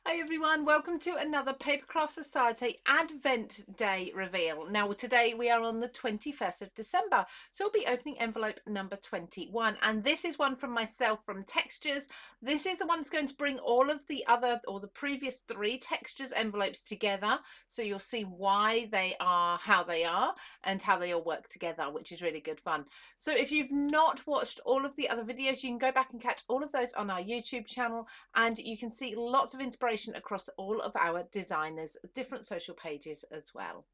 Hi everyone, welcome to another Papercraft Society Advent Day reveal. Now today we are on the 21st of December, so we'll be opening envelope number 21, and this is one from myself from Textures. This is the one that's going to bring all of the other or the previous three Textures envelopes together, so you'll see why they are how they are and how they all work together, which is really good fun. So if you've not watched all of the other videos, you can go back and catch all of those on our YouTube channel, and you can see lots of inspiration across all of our designers' different social pages as well.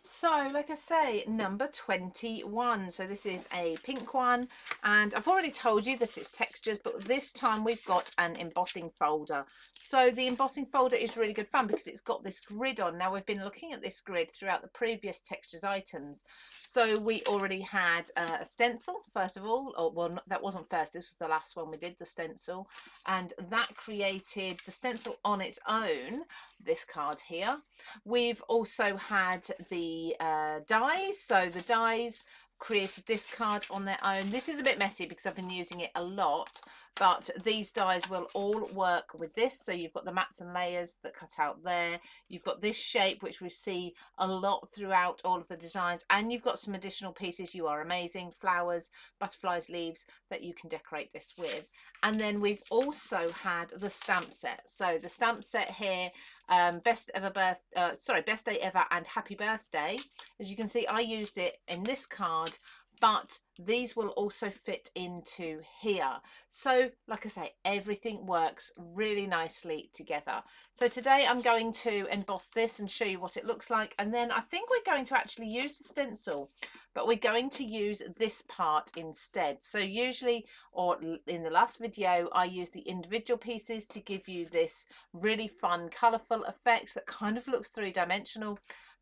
So, like I say, number 21. So this is a pink one, and I've already told you that it's textures, but this time we've got an embossing folder. So the embossing folder is really good fun because it's got this grid on. Now we've been looking at this grid throughout the previous textures items. So we already had a stencil, first of all, or well, that wasn't first, this was the last one we did, the stencil, and that created the stencil on its own, this card here. We've also had the dies, so the dies created this card on their own. This is a bit messy because I've been using it a lot, but these dies will all work with this. So you've got the mats and layers that cut out there, you've got this shape which we see a lot throughout all of the designs, and you've got some additional pieces. You are amazing, flowers, butterflies, leaves that you can decorate this with. And then we've also had the stamp set. So the stamp set here, best day ever and happy birthday. As you can see, I used it in this card, but these will also fit into here. So like I say, everything works really nicely together. So today I'm going to emboss this and show you what it looks like, and then I think we're going to actually use the stencil, but we're going to use this part instead. So usually, or in the last video, I use the individual pieces to give you this really fun colourful effects that kind of looks three-dimensional,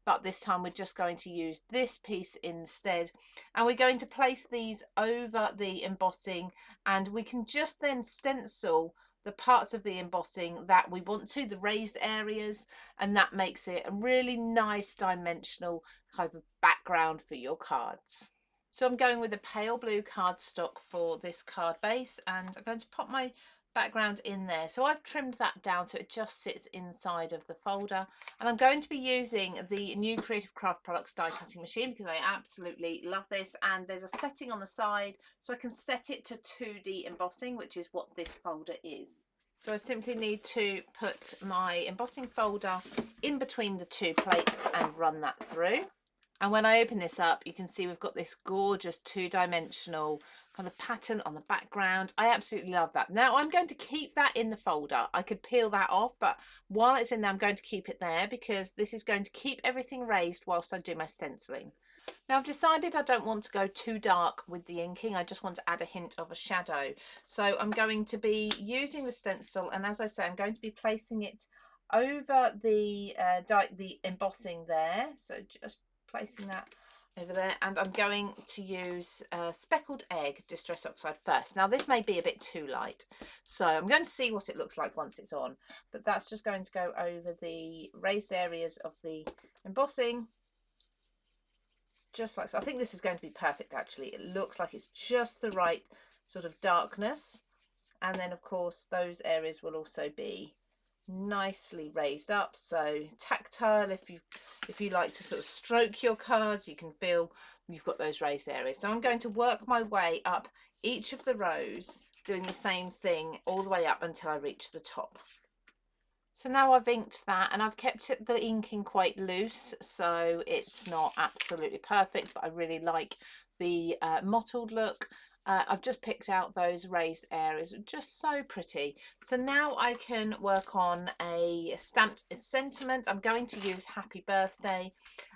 but this time we're just going to use this piece instead, and we're going to place these over the embossing, and we can just then stencil the parts of the embossing that we want to, the raised areas, and that makes it a really nice dimensional type of background for your cards. So I'm going with a pale blue cardstock for this card base, and I'm going to pop my background in there. So I've trimmed that down so it just sits inside of the folder, and I'm going to be using the new Creative Craft Products die cutting machine because I absolutely love this, and there's a setting on the side so I can set it to 2D embossing, which is what this folder is. So I simply need to put my embossing folder in between the two plates and run that through. And when I open this up, you can see we've got this gorgeous two-dimensional kind of pattern on the background. I absolutely love that. Now I'm going to keep that in the folder. I could peel that off, but while it's in there, I'm going to keep it there because this is going to keep everything raised whilst I do my stenciling. Now I've decided I don't want to go too dark with the inking. I just want to add a hint of a shadow. So I'm going to be using the stencil, and as I say, I'm going to be placing it over the embossing there. So just placing that over there, and I'm going to use speckled egg distress oxide first. Now this may be a bit too light, so I'm going to see what it looks like once it's on, but that's just going to go over the raised areas of the embossing, just like so. I think this is going to be perfect actually. It looks like it's just the right sort of darkness, and then of course those areas will also be nicely raised up, so tactile. If you like to sort of stroke your cards, you can feel you've got those raised areas. So I'm going to work my way up each of the rows, doing the same thing all the way up until I reach the top. So now I've inked that, and I've kept the inking quite loose, so it's not absolutely perfect, but I really like the mottled look. I've just picked out those raised areas, just so pretty. So now I can work on a stamped sentiment. I'm going to use happy birthday,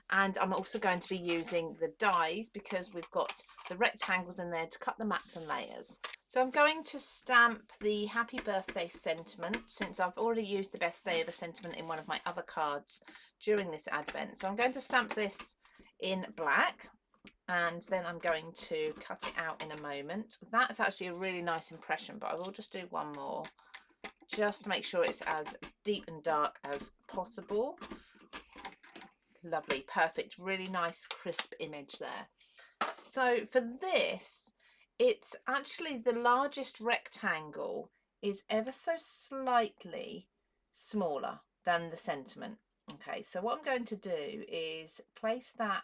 and I'm also going to be using the dies because we've got the rectangles in there to cut the mats and layers. So I'm going to stamp the happy birthday sentiment, since I've already used the best day ever sentiment in one of my other cards during this advent. So I'm going to stamp this in black, and then I'm going to cut it out in a moment. That's actually a really nice impression, but I will just do one more just to make sure it's as deep and dark as possible. Lovely, perfect, really nice crisp image there. So for this, it's actually the largest rectangle is ever so slightly smaller than the sentiment. Okay, so what I'm going to do is place that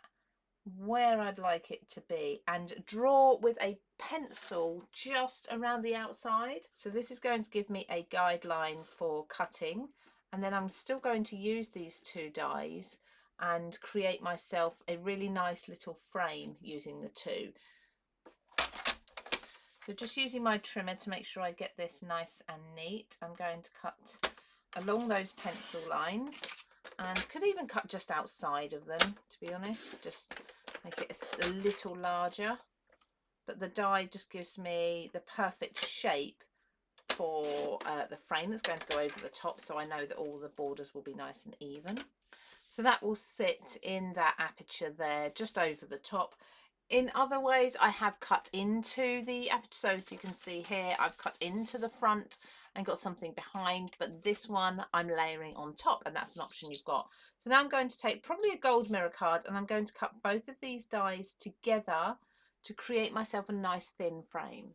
where I'd like it to be and draw with a pencil just around the outside. So this is going to give me a guideline for cutting, and then I'm still going to use these two dies and create myself a really nice little frame using the two. So just using my trimmer to make sure I get this nice and neat, I'm going to cut along those pencil lines, and could even cut just outside of them, to be honest, just make it a little larger. But the die just gives me the perfect shape for the frame that's going to go over the top, so I know that all the borders will be nice and even. So that will sit in that aperture there, just over the top. In other ways, I have cut into the aperture, so as you can see here, I've cut into the front and got something behind, but this one I'm layering on top, and that's an option you've got. So now I'm going to take probably a gold mirror card, and I'm going to cut both of these dies together to create myself a nice thin frame.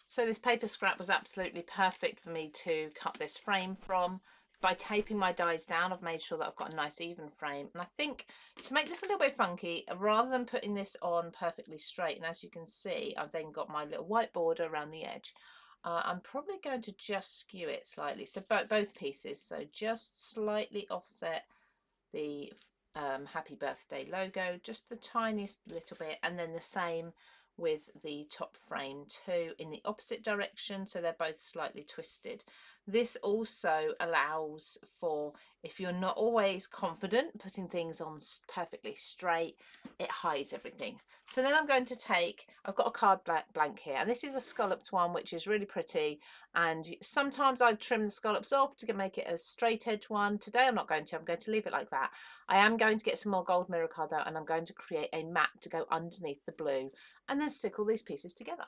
So this paper scrap was absolutely perfect for me to cut this frame from. By taping my dies down, I've made sure that I've got a nice even frame. And I think to make this a little bit funky, rather than putting this on perfectly straight, and as you can see, I've then got my little white border around the edge. I'm probably going to just skew it slightly. So both pieces, so just slightly offset the happy birthday logo, just the tiniest little bit, and then the same with the top frame too, in the opposite direction, so they're both slightly twisted. This also allows for, if you're not always confident putting things on perfectly straight, it hides everything. So then I'm going to take, I've got a card blank here, and this is a scalloped one, which is really pretty, and sometimes I trim the scallops off to make it a straight edge one. Today I'm not going to, I'm going to leave it like that. I am going to get some more gold mirror card out, and I'm going to create a mat to go underneath the blue and then stick all these pieces together.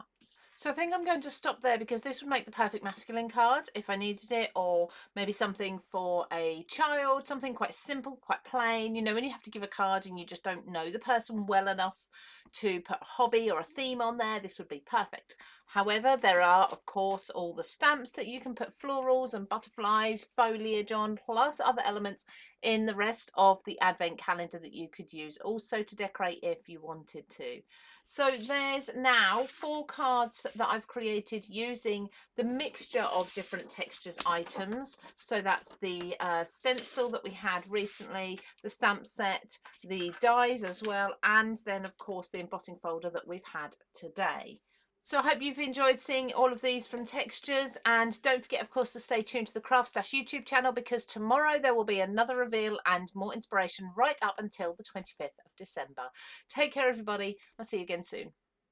So I think I'm going to stop there, because this would make the perfect masculine card if I needed it, or maybe something for a child, something quite simple, quite plain. You know, when you have to give a card and you just don't know the person well enough to put a hobby or a theme on there, this would be perfect. However, there are, of course, all the stamps that you can put florals and butterflies, foliage on, plus other elements in the rest of the advent calendar that you could use also to decorate if you wanted to. So there's now 4 cards that I've created using the mixture of different textures items. So that's the stencil that we had recently, the stamp set, the dies as well, and then of course the embossing folder that we've had today. So I hope you've enjoyed seeing all of these from Textures, and don't forget, of course, to stay tuned to the CraftStash YouTube channel, because tomorrow there will be another reveal and more inspiration right up until the 25th of December. Take care, everybody. I'll see you again soon.